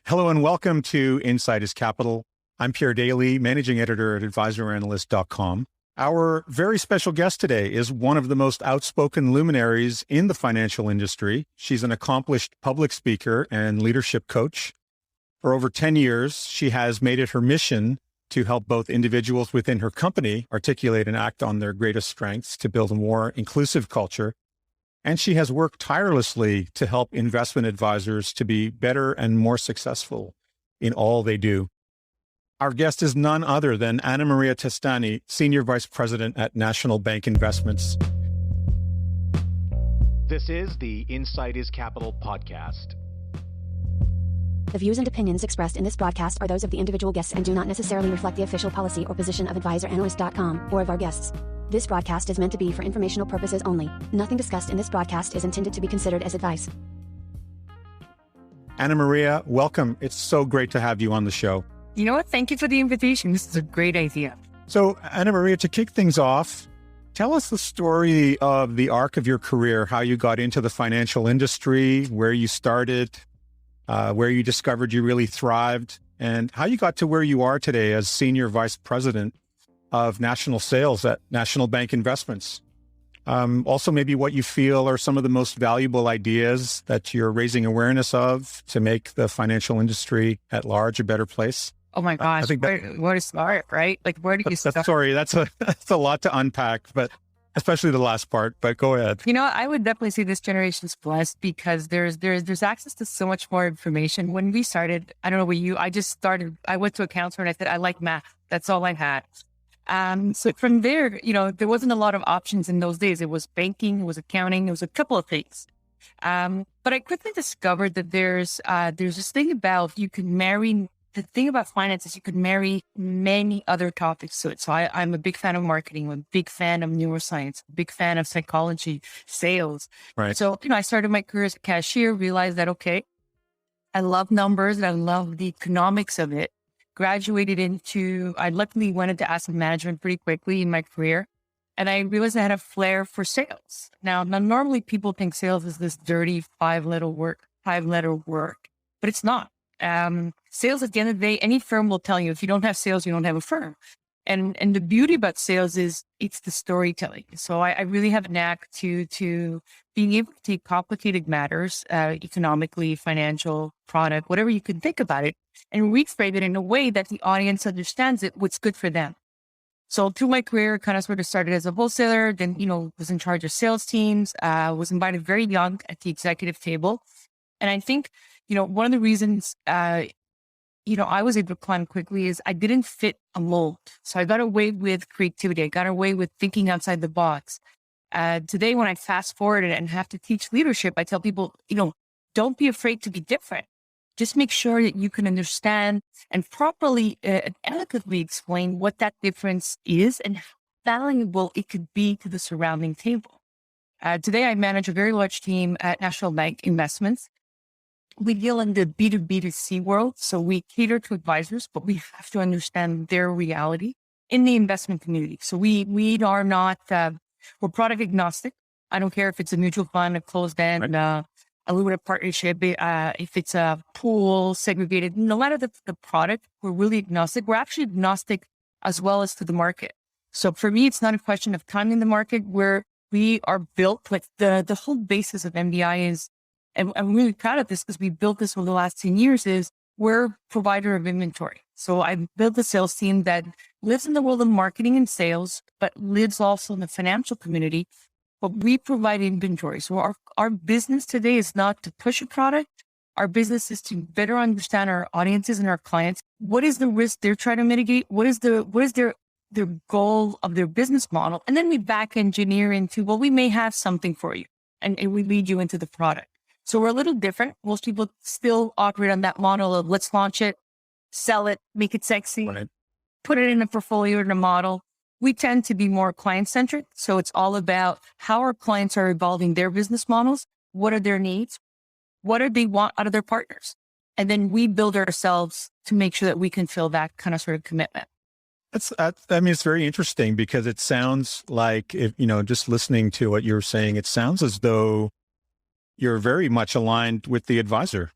Hello and welcome to Insight is Capital. I'm Pierre Daly, managing editor at advisoranalyst.com. Our very special guest today is one of the most outspoken luminaries in the financial industry. She's an accomplished public speaker and leadership coach. For over 10 years, she has made it her mission to help both individuals within her company articulate and act on their greatest strengths to build a more inclusive culture. And she has worked tirelessly to help investment advisors to be better and more successful in all they do. Our guest is none other than Annamaria Testani, Senior Vice President at National Bank Investments. This is the Insight is Capital podcast. The views and opinions expressed in this broadcast are those of the individual guests and do not necessarily reflect the official policy or position of advisoranalyst.com or of our guests. This broadcast is meant to be for informational purposes only. Nothing discussed in this broadcast is intended to be considered as advice. Annamaria, welcome. It's so great to have you on the show. You know what? Thank you for the invitation. This is a great idea. So, Annamaria, to kick things off, tell us the story of the arc of your career, how you got into the financial industry, where you started, where you discovered you really thrived, and how you got to where you are today as Senior Vice President of National Sales at National Bank Investments. Also, maybe what you feel are some of the most valuable ideas that you're raising awareness of to make the financial industry at large a better place. Oh my gosh, I think where to start, right? Like, where do you start? Sorry, that's a lot to unpack, but especially the last part, but go ahead. You know, I would definitely say this generation's blessed because there's access to so much more information. When we started, I don't know what I went to a counselor and I said, I like math. That's all I had. So from there, there wasn't a lot of options in those days. It was banking, it was accounting, it was a couple of things. But I quickly discovered that there's this thing about the thing about finance is you could marry many other topics to it. So I'm a big fan of marketing, I'm a big fan of neuroscience, a big fan of psychology, sales. Right. So, I started my career as a cashier, realized that, okay, I love numbers and I love the economics of it. I luckily went into asset management pretty quickly in my career. And I realized I had a flair for sales. Now normally people think sales is this dirty five-letter word, but it's not. Sales at the end of the day, any firm will tell you, if you don't have sales, you don't have a firm. And the beauty about sales is it's the storytelling. So I really have a knack to being able to take complicated matters, economically, financial, product, whatever you can think about it, and reframe it in a way that the audience understands it, what's good for them. So through my career, kind of sort of started as a wholesaler, then, was in charge of sales teams, was invited very young at the executive table. And I think, one of the reasons, I was able to climb quickly is I didn't fit a mold. So I got away with creativity. I got away with thinking outside the box. Today, when I fast forward and have to teach leadership, I tell people, don't be afraid to be different. Just make sure that you can understand and properly and eloquently explain what that difference is and how valuable it could be to the surrounding table. Today, I manage a very large team at National Bank Investments. We deal in the B2B2C world, so we cater to advisors, but we have to understand their reality in the investment community. So we are not, we're product agnostic. I don't care if it's a mutual fund, a closed end, Right. A limited partnership, if it's a pool, segregated, no matter the product, we're really agnostic. We're actually agnostic as well as to the market. So for me, it's not a question of timing the market where we are built, like the whole basis of MBI is, and I'm really proud of this because we built this over the last 10 years, is we're a provider of inventory. So I built a sales team that lives in the world of marketing and sales, but lives also in the financial community. But we provide inventory. So our business today is not to push a product. Our business is to better understand our audiences and our clients. What is the risk they're trying to mitigate? What is their goal of their business model? And then we back engineer into, well, we may have something for you. And we lead you into the product. So we're a little different. Most people still operate on that model of let's launch it, sell it, make it sexy, Right. put it in a portfolio in a model. We tend to be more client-centric. So it's all about how our clients are evolving their business models. What are their needs? What do they want out of their partners? And then we build ourselves to make sure that we can fill that kind of sort of commitment. It's very interesting because it sounds like, just listening to what you're saying, it sounds as though you're very much aligned with the advisor.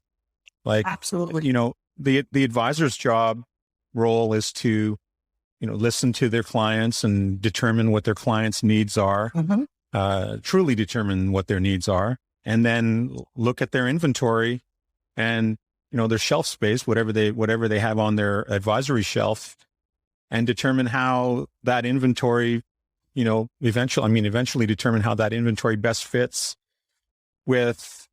Like, Absolutely. the advisor's job role is to, listen to their clients and determine what their clients' needs are, truly determine what their needs are, and then look at their inventory and, their shelf space, whatever they have on their advisory shelf, and determine how that inventory, eventually determine how that inventory best fits with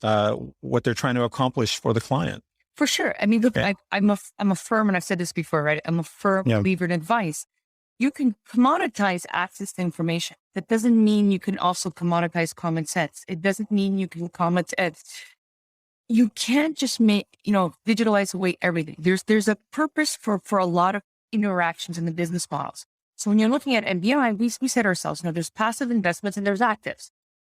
what they're trying to accomplish for the client. For sure. I mean, look, Yeah. I'm a firm, and I've said this before, right? I'm a firm Yeah. believer in advice. You can commoditize access to information. That doesn't mean you can also commoditize common sense. It doesn't mean you can you can't just digitalize away everything. There's a purpose for a lot of interactions in the business models. So when you're looking at MBI, we said ourselves, there's passive investments and there's actives.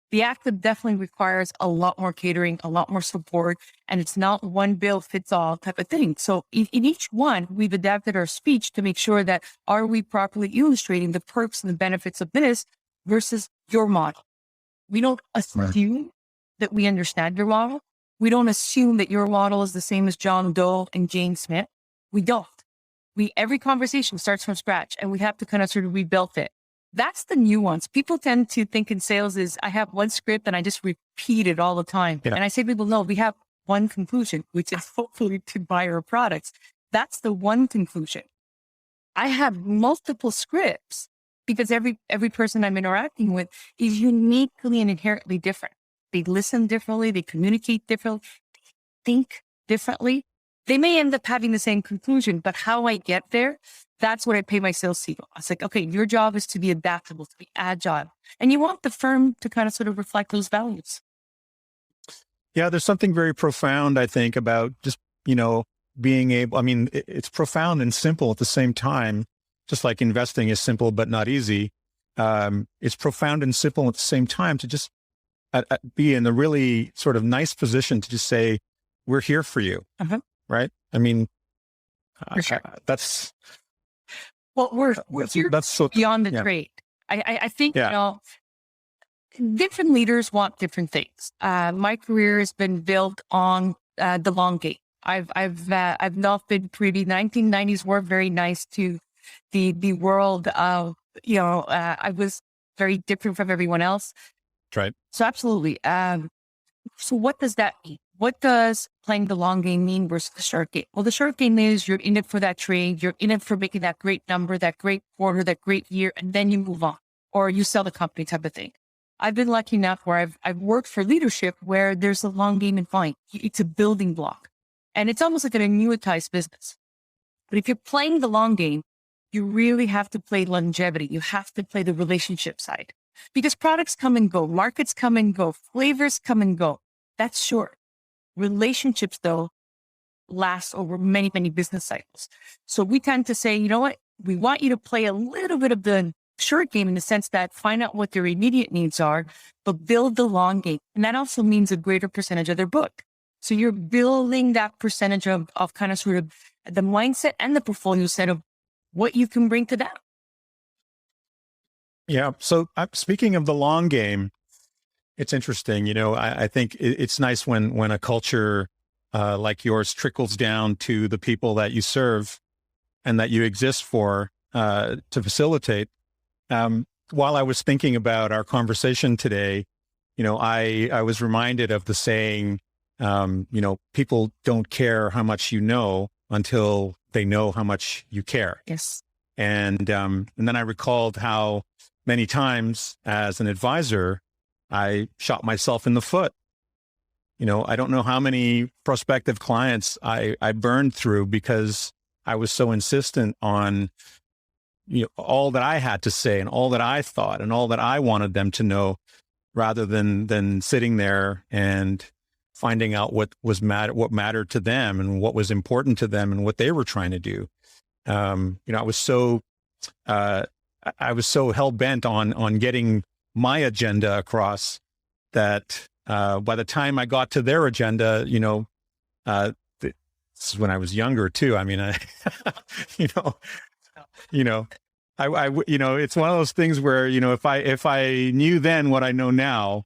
The active definitely requires a lot more catering, a lot more support, and it's not one bill fits all type of thing. So in each one, we've adapted our speech to make sure that are we properly illustrating the perks and the benefits of this versus your model. We don't assume that we understand your model. We don't assume that your model is the same as John Doe and Jane Smith. We don't. Every conversation starts from scratch, and we have to kind of sort of rebuild it. That's the nuance. People tend to think in sales is I have one script and I just repeat it all the time. Yeah. And I say to people, no, we have one conclusion, which is hopefully to buy our products. That's the one conclusion. I have multiple scripts because every person I'm interacting with is uniquely and inherently different. They listen differently. They communicate differently. They think differently. They may end up having the same conclusion, but how I get there, that's what I pay my sales team. I was like, okay, your job is to be adaptable, to be agile. And you want the firm to kind of sort of reflect those values. Yeah, there's something very profound, I think, about just, being able, it's profound and simple at the same time, just like investing is simple but not easy. It's profound and simple at the same time to just be in a really sort of nice position to just say, we're here for you. Right? For sure. That's... Well, we're here beyond the yeah. trade. I think, Yeah. Different leaders want different things. My career has been built on the long game. I've not been pretty. 1990s were very nice to the world of, I was very different from everyone else. That's right. So absolutely. So what does that mean? What does playing the long game mean versus the short game? Well, the short game is you're in it for that trade. You're in it for making that great number, that great quarter, that great year, and then you move on or you sell the company type of thing. I've been lucky enough where I've worked for leadership where there's a long game in mind. It's a building block and it's almost like an annuitized business. But if you're playing the long game, you really have to play longevity. You have to play the relationship side because products come and go, markets come and go, flavors come and go. That's short. Relationships, though, last over many, many business cycles. So we tend to say, you know what? We want you to play a little bit of the short game in the sense that find out what their immediate needs are, but build the long game. And that also means a greater percentage of their book. So you're building that percentage of kind of sort of the mindset and the portfolio set of what you can bring to them. Yeah. So speaking of the long game, it's interesting. I think it's nice when a culture like yours trickles down to the people that you serve and that you exist for to facilitate. While I was thinking about our conversation today, I was reminded of the saying, people don't care how much you know until they know how much you care. Yes. And then I recalled how many times as an advisor, I shot myself in the foot. I don't know how many prospective clients I burned through because I was so insistent on, all that I had to say and all that I thought and all that I wanted them to know, rather than sitting there and finding out what mattered to them and what was important to them and what they were trying to do. I was so hell bent on getting my agenda across that by the time I got to their agenda, this is when I was younger too. It's one of those things where, if I knew then what I know now,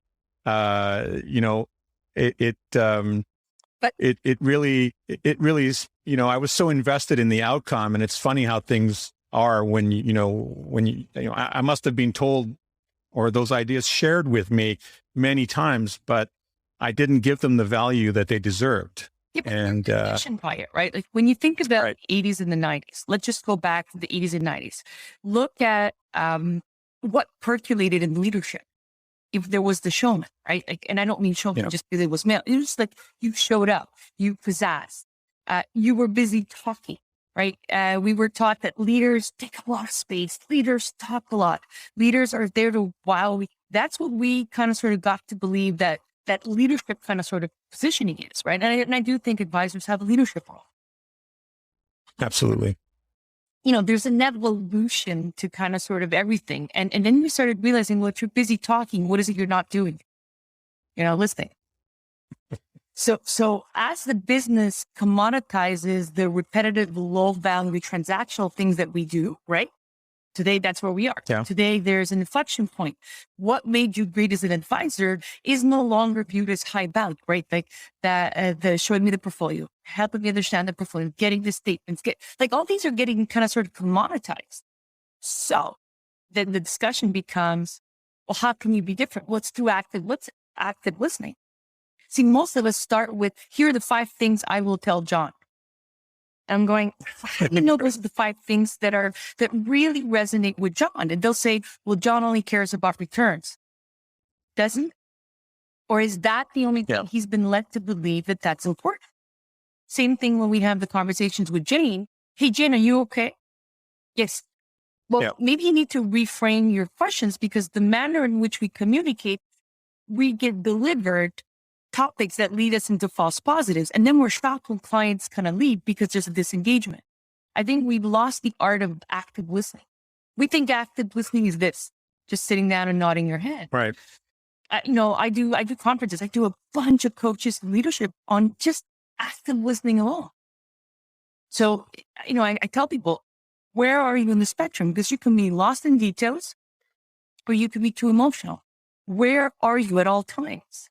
But it really is, I was so invested in the outcome, and it's funny how things are when I must have been told, or those ideas shared with me many times, but I didn't give them the value that they deserved. yeah, but And we're conditioned by it, right? Like when you think about Right. the 80s and the 90s, let's just go back to the 80s and 90s. Look at what percolated in leadership. If there was the showman, right? Like, and I don't mean showman Yeah. just because it was male. It was like you showed up, you pizzazz, you were busy talking, right? We were taught that leaders take a lot of space, leaders talk a lot, leaders are there to wow. That's what we kind of sort of got to believe that leadership kind of sort of positioning is, right? And I do think advisors have a leadership role. Absolutely. There's an evolution to kind of sort of everything. And then we started realizing, well, if you're busy talking, what is it you're not doing? You're not listening. So as the business commoditizes the repetitive, low value transactional things that we do, right? Today, that's where we are. Yeah. Today, there's an inflection point. What made you great as an advisor is no longer viewed as high value, right? Like that, the showing me the portfolio, helping me understand the portfolio, getting the statements, like all these are getting kind of sort of commoditized. So then the discussion becomes, well, how can you be different? What's active listening? See, most of us start with, here are the 5 things I will tell John. I'm going, how do you know those are the 5 things that really resonate with John? And they'll say, well, John only cares about returns. Doesn't? Or is that the only thing he's been led to believe that that's important? Same thing when we have the conversations with Jane. Hey, Jane, are you okay? Yes. Well, maybe you need to reframe your questions, because the manner in which we communicate, we get delivered topics that lead us into false positives. And then we're shocked when clients kind of leave because there's a disengagement. I think we've lost the art of active listening. We think active listening is this, just sitting down and nodding your head. Right. I do conferences. I do a bunch of coaches and leadership on just active listening alone. So, I tell people, where are you in the spectrum? Because you can be lost in details or you can be too emotional. Where are you at all times?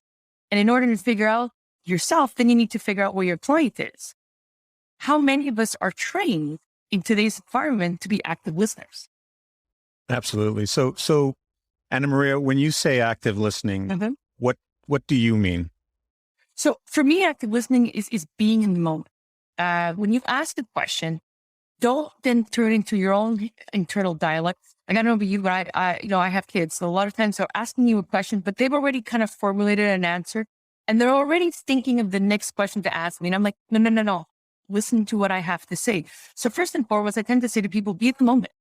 And in order to figure out yourself, then you need to figure out where your client is. How many of us are trained in today's environment to be active listeners? Absolutely. So Annamaria, when you say active listening, what do you mean? So for me, active listening is being in the moment. When you've asked a question, don't then turn into your own internal dialogue. Like, I don't know about you, but I have kids. So a lot of times they're asking you a question, but they've already kind of formulated an answer and they're already thinking of the next question to ask me. And I'm like, no. Listen to what I have to say. So first and foremost, I tend to say to people, be at the moment.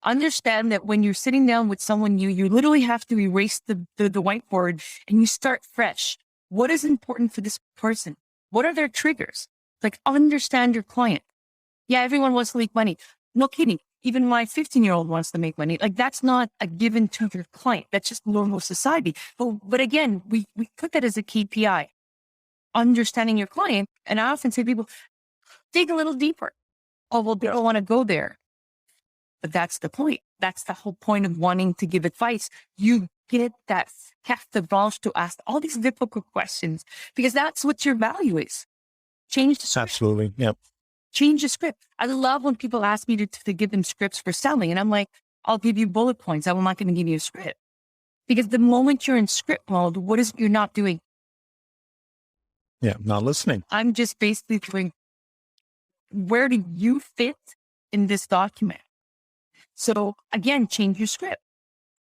Understand that when you're sitting down with someone new, you literally have to erase the whiteboard and you start fresh. What is important for this person? What are their triggers? Like, understand your client. Yeah, everyone wants to make money. No kidding. Even my 15-year-old wants to make money. Like, that's not a given to your client. That's just normal society. But again, we put that as a KPI. Understanding your client. And I often say to people, dig a little deeper. Oh, well, they don't want to go there. But that's the point. That's the whole point of wanting to give advice. You get that carte blanche to ask all these difficult questions because that's what your value is. Change the script. Absolutely. Yep. Change the script. I love when people ask me to give them scripts for selling. And I'm like, I'll give you bullet points. I'm not going to give you a script. Because the moment you're in script mode, what is it you're not doing? Yeah, not listening. I'm just basically doing, where do you fit in this document? So again, change your script.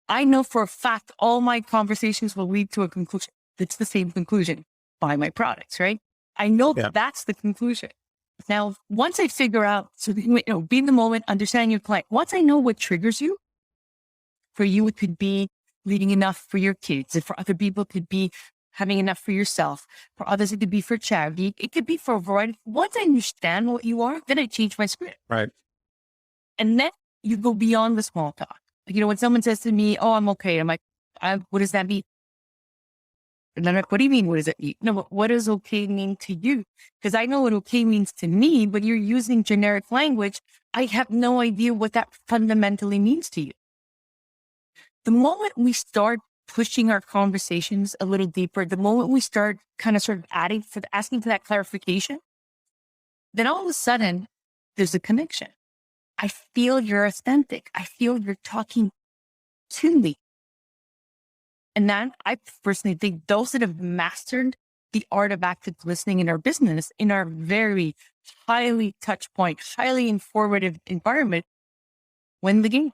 I know for a fact all my conversations will lead to a conclusion. It's the same conclusion. Buy my products, right? I know that's the conclusion. Now, once I figure out, so be in the moment, understand your client. Once I know what triggers you, for you it could be leading enough for your kids, and for other people it could be having enough for yourself. For others it could be for charity. It could be for a variety. Once I understand what you are, then I change my script. Right. And then you go beyond the small talk. Like, when someone says to me, oh, I'm okay. I'm like, what does that mean? And I'm like, what do you mean? What does it mean? No, but what does okay mean to you? Because I know what okay means to me, but you're using generic language. I have no idea what that fundamentally means to you. The moment we start pushing our conversations a little deeper, the moment we start asking for that clarification, then all of a sudden there's a connection. I feel you're authentic. I feel you're talking to me. And that, I personally think, those that have mastered the art of active listening in our business, in our very highly touch point, highly informative environment, win the game.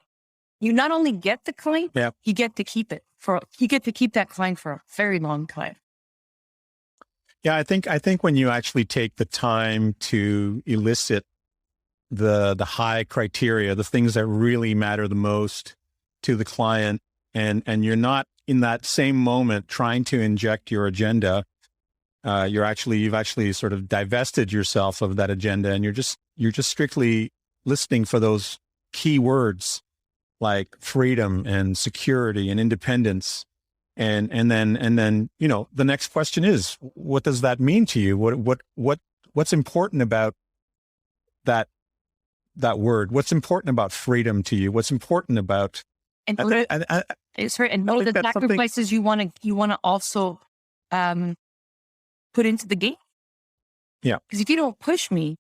You not only get the client, you get to keep that client for a very long time. Yeah, I think when you actually take the time to elicit the high criteria, the things that really matter the most to the client, and you're not in that same moment trying to inject your agenda, you've actually sort of divested yourself of that agenda, and you're just strictly listening for those key words like freedom and security and independence. And then, you know, the next question is, what does that mean to you? What's important about that word? What's important about freedom to you? What's important about, and the sacrifices you want to also put into the game. Yeah. Because if you don't push me,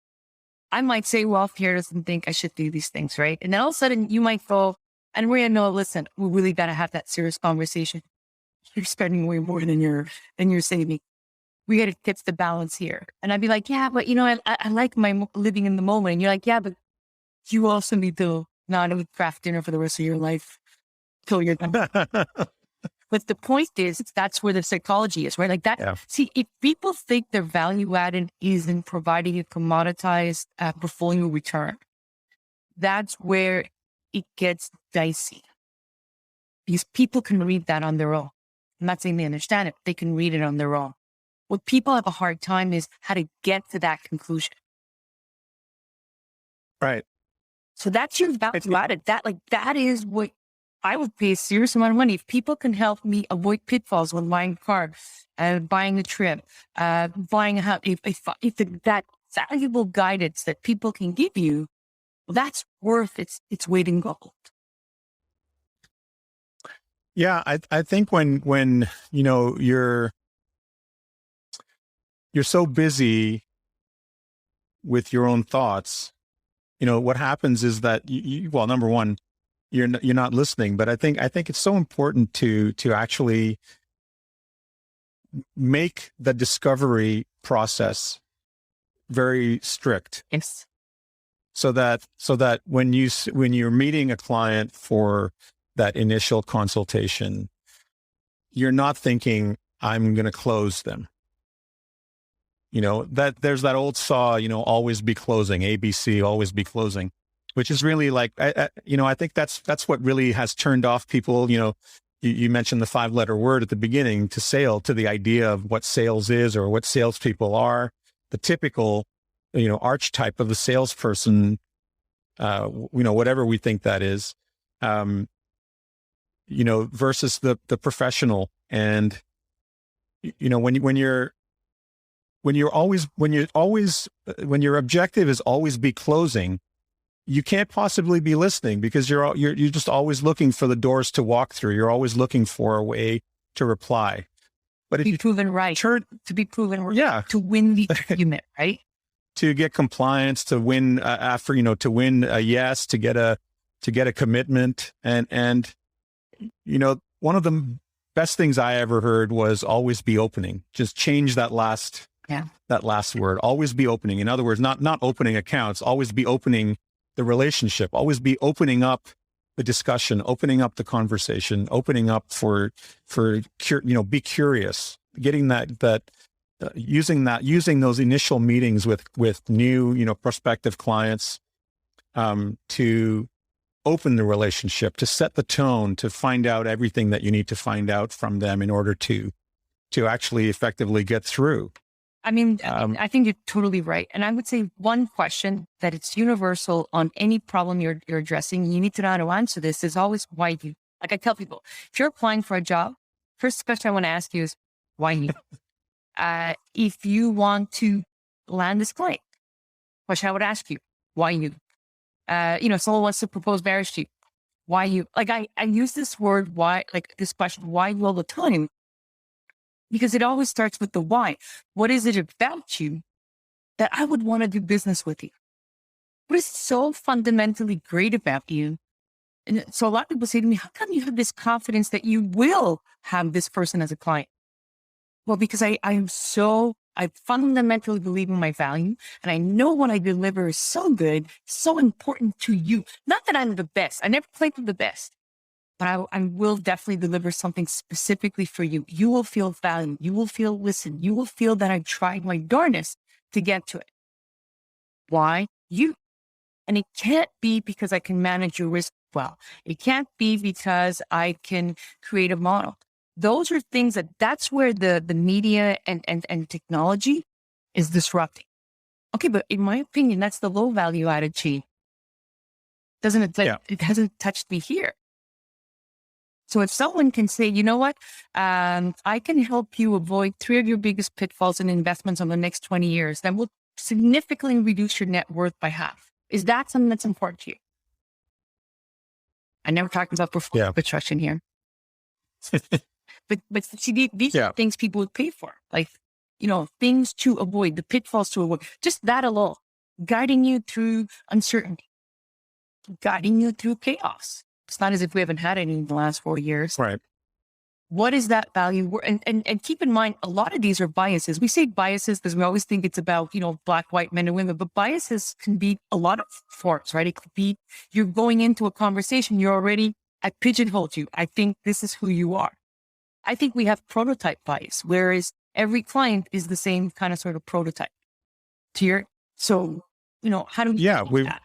I might say, well, Pierre doesn't think I should do these things, right? And then all of a sudden you might go, and Maria, no, listen, we really got to have that serious conversation. You're spending way more than you're saving. We got to tip the balance here. And I'd be like, yeah, but you know, I like my living in the moment. And you're like, yeah, but you also need to not eat craft dinner for the rest of your life till you're done. But the point is, that's where the psychology is, right? Like that. Yeah. See, if people think their value added is in providing a commoditized portfolio return, that's where it gets dicey. Because people can read that on their own. I'm not saying they understand it. They can read it on their own. What people have a hard time is how to get to that conclusion. Right. So that's your value added. That is what I would pay a serious amount of money. If people can help me avoid pitfalls when buying a car, buying a trip, buying a house, if that valuable guidance that people can give you, well, that's worth its weight in gold. Yeah, I think when you know you're so busy with your own thoughts, you know what happens is that well, number one, you're not listening. But I think it's so important to actually make the discovery process very strict. Yes. So that when you're meeting a client for that initial consultation, you're not thinking, I'm going to close them. You know, that there's that old saw, you know, always be closing, ABC, always be closing, which is really like, you know, I think that's what really has turned off people. You know, you mentioned the 5-letter word at the beginning, to the idea of what sales is or what salespeople are. The typical, you know, archetype of a salesperson, you know, whatever we think that is, you know, versus the professional. And, you know, when your objective is always be closing, you can't possibly be listening, because you're just always looking for the doors to walk through. You're always looking for a way to reply. But if you proven right, to be proven right, yeah, to win the argument, right? To get compliance, to win after, you know, to win a yes, to get a commitment. And, you know, one of the best things I ever heard was always be opening. Just change that last word, always be opening. In other words, not opening accounts, always be opening the relationship, always be opening up the discussion, opening up the conversation, opening up for, you know, be curious, getting using those initial meetings with new, you know, prospective clients, to open the relationship, to set the tone, to find out everything that you need to find out from them in order to actually effectively get through. I mean, I think you're totally right. And I would say one question that it's universal on any problem you're addressing, you need to know how to answer this, is always why you. Like I tell people, if you're applying for a job, first question I want to ask you is, why you? If you want to land this client, question I would ask you, why you? You know, someone wants to propose marriage to you. why you, like I use this word, why, like this question, why you all the time, because it always starts with the why. What is it about you that I would want to do business with you? What is so fundamentally great about you? And so a lot of people say to me, how come you have this confidence that you will have this person as a client? Well, because I fundamentally believe in my value, and I know what I deliver is so good, so important to you. Not that I'm the best. I never claim to be the best, but I will definitely deliver something specifically for you. You will feel valued. You will feel listened. You will feel that I tried my darnest to get to it. Why? You. And it can't be because I can manage your risk well. It can't be because I can create a model. Those are things that's where the media and technology is disrupting. Okay, but in my opinion, that's the low value added chain. It hasn't touched me here. So if someone can say, you know what, I can help you avoid 3 of your biggest pitfalls in investments on the next 20 years, that will significantly reduce your net worth by half. Is that something that's important to you? I never talked about performance construction here. But see, these are things people would pay for, like, things to avoid, the pitfalls to avoid, just that alone, guiding you through uncertainty, guiding you through chaos. It's not as if we haven't had any in the last 4 years. Right. What is that value? And keep in mind, a lot of these are biases. We say biases because we always think it's about, black, white men and women, but biases can be a lot of forms, right? It could be you're going into a conversation, I pigeonholed you. I think this is who you are. I think we have prototype bias, whereas every client is the same kind of sort of prototype. So, how do we do that?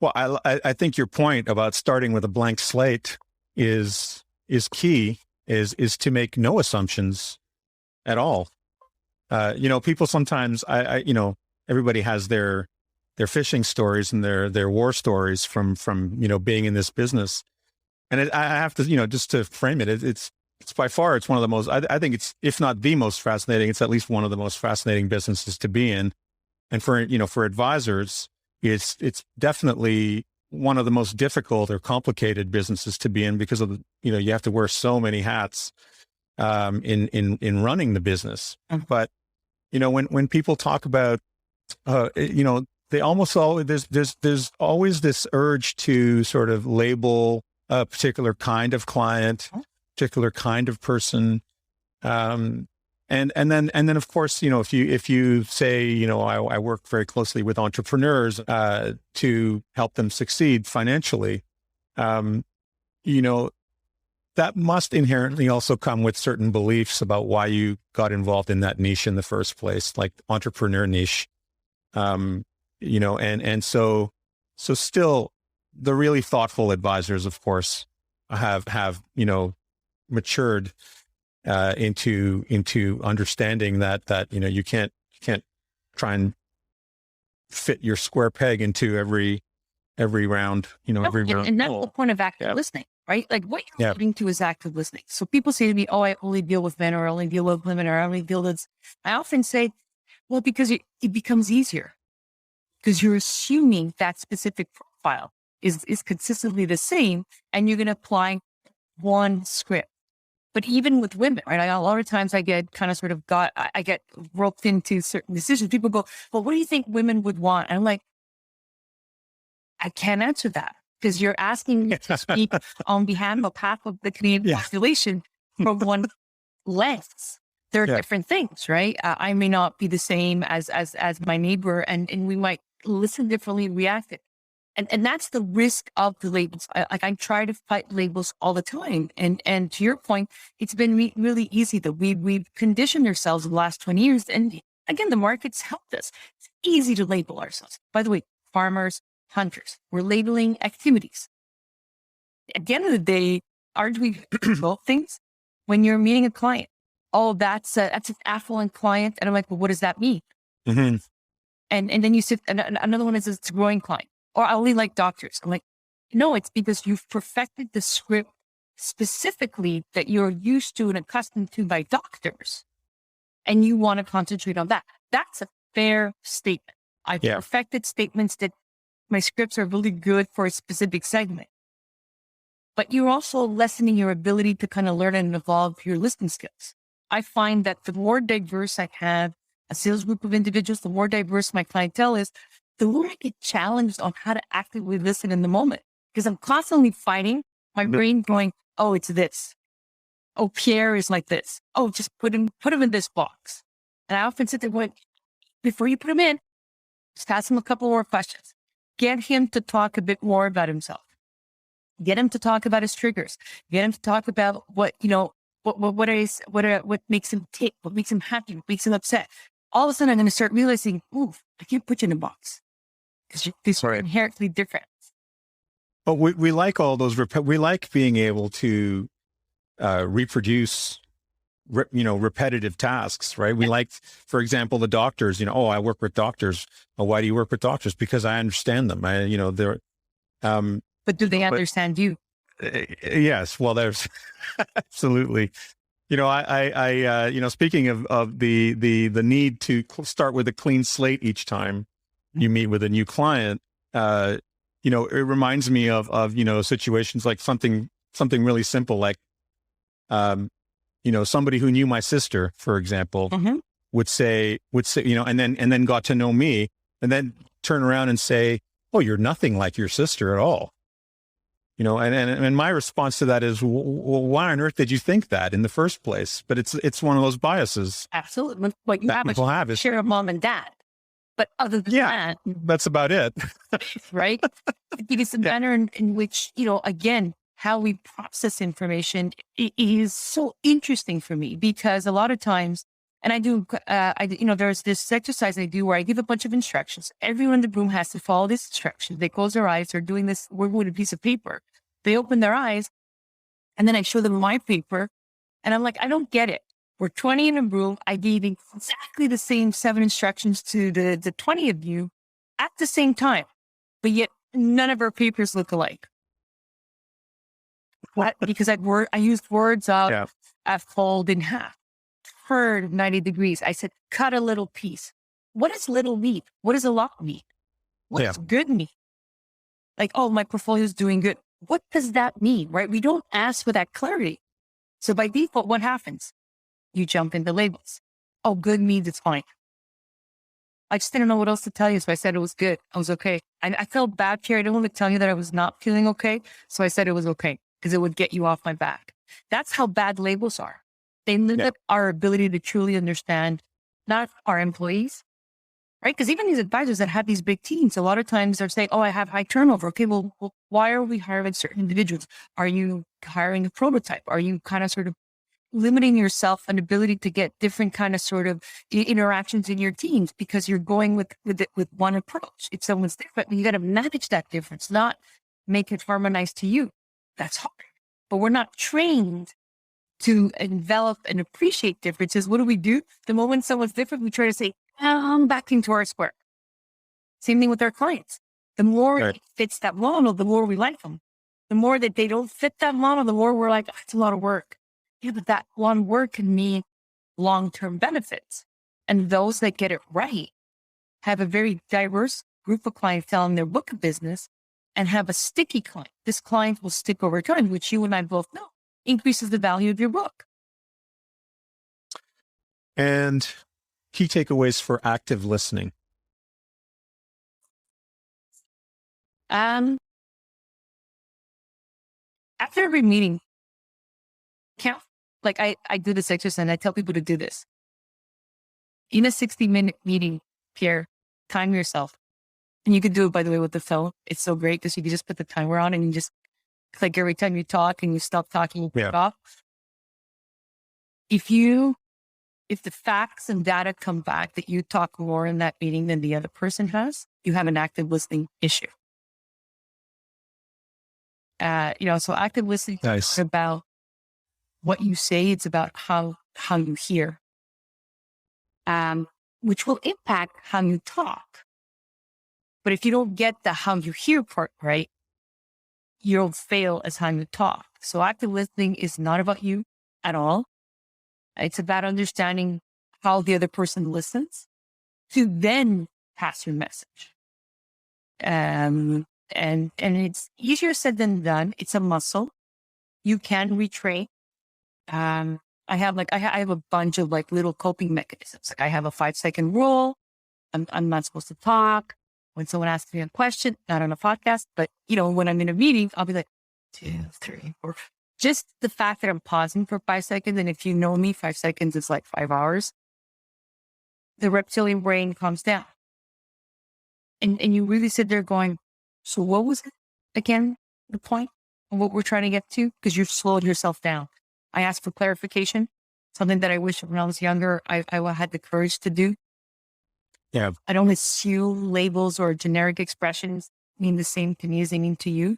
Well, I think your point about starting with a blank slate is key, is to make no assumptions at all. People sometimes, everybody has their fishing stories and their war stories from being in this business. And I have to, just to frame it, it's by far, it's one of the most, I think it's, if not the most fascinating, it's at least one of the most fascinating businesses to be in. And for advisors, it's definitely one of the most difficult or complicated businesses to be in because of you have to wear so many hats in running the business. Mm-hmm. But when people talk about they almost always there's always this urge to sort of label a particular kind of client, particular kind of person, and then of course if you say I work very closely with entrepreneurs to help them succeed financially, that must inherently also come with certain beliefs about why you got involved in that niche in the first place, like entrepreneur niche, and so still the really thoughtful advisors, of course, have matured into understanding that you can't try and fit your square peg into every round, every round. And that's the point of active listening, right? Like what you're alluding to is active listening. So people say to me, "Oh, I only deal with men, or I only deal with women, or I only deal with." I often say, "Well, because it becomes easier, because you're assuming that specific profile is consistently the same, and you're going to apply one script." But even with women, right? A lot of times I get kind of sort of I get roped into certain decisions. People go, "Well, what do you think women would want?" And I'm like, I can't answer that because you're asking me to speak on behalf of the Canadian population from one lens. There are different things, right? I may not be the same as my neighbor, and we might listen differently and react it. And that's the risk of the labels. I try to fight labels all the time. And to your point, it's been really easy that we've conditioned ourselves in the last 20 years. And again, the market's helped us. It's easy to label ourselves. By the way, farmers, hunters, we're labeling activities. At the end of the day, aren't we both things? When you're meeting a client, oh, that's an affluent client. And I'm like, well, what does that mean? Mm-hmm. And then you sit, and another one is it's a growing client. Or I only like doctors. I'm like, no, it's because you've perfected the script specifically that you're used to and accustomed to by doctors. And you want to concentrate on that. That's a fair statement. I've perfected statements that my scripts are really good for a specific segment. But you're also lessening your ability to kind of learn and evolve your listening skills. I find that the more diverse I have a sales group of individuals, the more diverse my clientele is, the more I get challenged on how to actively listen in the moment. Because I'm constantly fighting my brain going, oh, it's this. Oh, Pierre is like this. Oh, just put him in this box. And I often sit there going, before you put him in, just ask him a couple more questions. Get him to talk a bit more about himself. Get him to talk about his triggers. Get him to talk about what makes him tick, what makes him happy, what makes him upset. All of a sudden, I'm going to start realizing, ooh, I can't put you in a box because these are inherently different. But we like all those. We like being able to reproduce, repetitive tasks, right? We like, for example, the doctors. Oh, I work with doctors. Oh, why do you work with doctors? Because I understand them. They're. But do they understand you? Yes. Well, there's absolutely. Speaking of the need to start with a clean slate each time you meet with a new client, it reminds me of situations like something really simple, like, somebody who knew my sister, for example, would say, and then got to know me and then turn around and say, oh, you're nothing like your sister at all. And my response to that is, well, why on earth did you think that in the first place? But it's one of those biases. Absolutely. What you have is share of mom and dad. But other than that, that's about it. Right? Because the manner in which, again, how we process information is so interesting for me, because a lot of times, and I do, there's this exercise I do where I give a bunch of instructions. Everyone in the room has to follow this instruction. They close their eyes. They're doing this, working with a piece of paper. They open their eyes, and then I show them my paper, and I'm like, I don't get it. We're 20 in a room. I gave exactly the same 7 instructions to the 20 of you at the same time, but yet none of our papers look alike. What? Because I used words of fold in half, turn 90 degrees. I said, cut a little piece. What does little mean? What does a lot mean? What does good mean? Like, oh, my portfolio is doing good. What does that mean, right? We don't ask for that clarity. So by default, what happens? You jump into labels. Oh, good means it's fine. I just didn't know what else to tell you. So I said it was good. I was okay. I felt bad here. I didn't want to tell you that I was not feeling okay. So I said it was okay because it would get you off my back. That's how bad labels are. They limit our ability to truly understand not our employees, right? Because even these advisors that have these big teams, a lot of times they're saying, oh, I have high turnover. Okay, well, why are we hiring certain individuals? Are you hiring a prototype? Are you kind of sort of limiting yourself an ability to get different kind of sort of interactions in your teams because you're going with one approach? If someone's different, you got to manage that difference, not make it harmonized to you. That's hard. But we're not trained to envelop and appreciate differences. What do? The moment someone's different, we try to say, back into our square. Same thing with our clients. The more it fits that model, the more we like them. The more that they don't fit that model, the more we're like, oh, it's a lot of work. Yeah, but that one work can mean long-term benefits. And those that get it right have a very diverse group of clientele in their book of business and have a sticky client. This client will stick over time, which you and I both know increases the value of your book. And key takeaways for active listening. After every meeting, count. Like I do this exercise and I tell people to do this. In a 60-minute meeting, Pierre, time yourself. And you can do it, by the way, with the phone. It's so great because you can just put the timer on and you just click every time you talk and you stop talking, you click off. If the facts and data come back that you talk more in that meeting than the other person has, you have an active listening issue. So active listening is about what you say. It's about how you hear, which will impact how you talk. But if you don't get the how you hear part right, you'll fail as how you talk. So active listening is not about you at all. It's about understanding how the other person listens to then pass your message. And it's easier said than done. It's a muscle. You can retrain. I have I have a bunch of little coping mechanisms. Like I have a 5-second rule. I'm not supposed to talk when someone asks me a question, not on a podcast, but when I'm in a meeting, I'll be like 2, 3, 4. Just the fact that I'm pausing for 5 seconds. And if you know me, 5 seconds is like 5 hours. The reptilian brain calms down. And you really sit there going, so what was it again, the point of what we're trying to get to? Because you've slowed yourself down. I asked for clarification, something that I wish when I was younger, I had the courage to do. Yeah. I don't assume labels or generic expressions mean the same to me as they mean to you.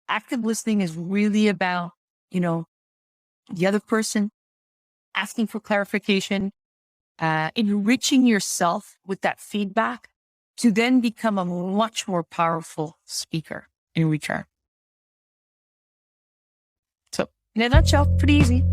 Active listening is really about, the other person, asking for clarification, enriching yourself with that feedback to then become a much more powerful speaker in return. So in a nutshell, pretty easy.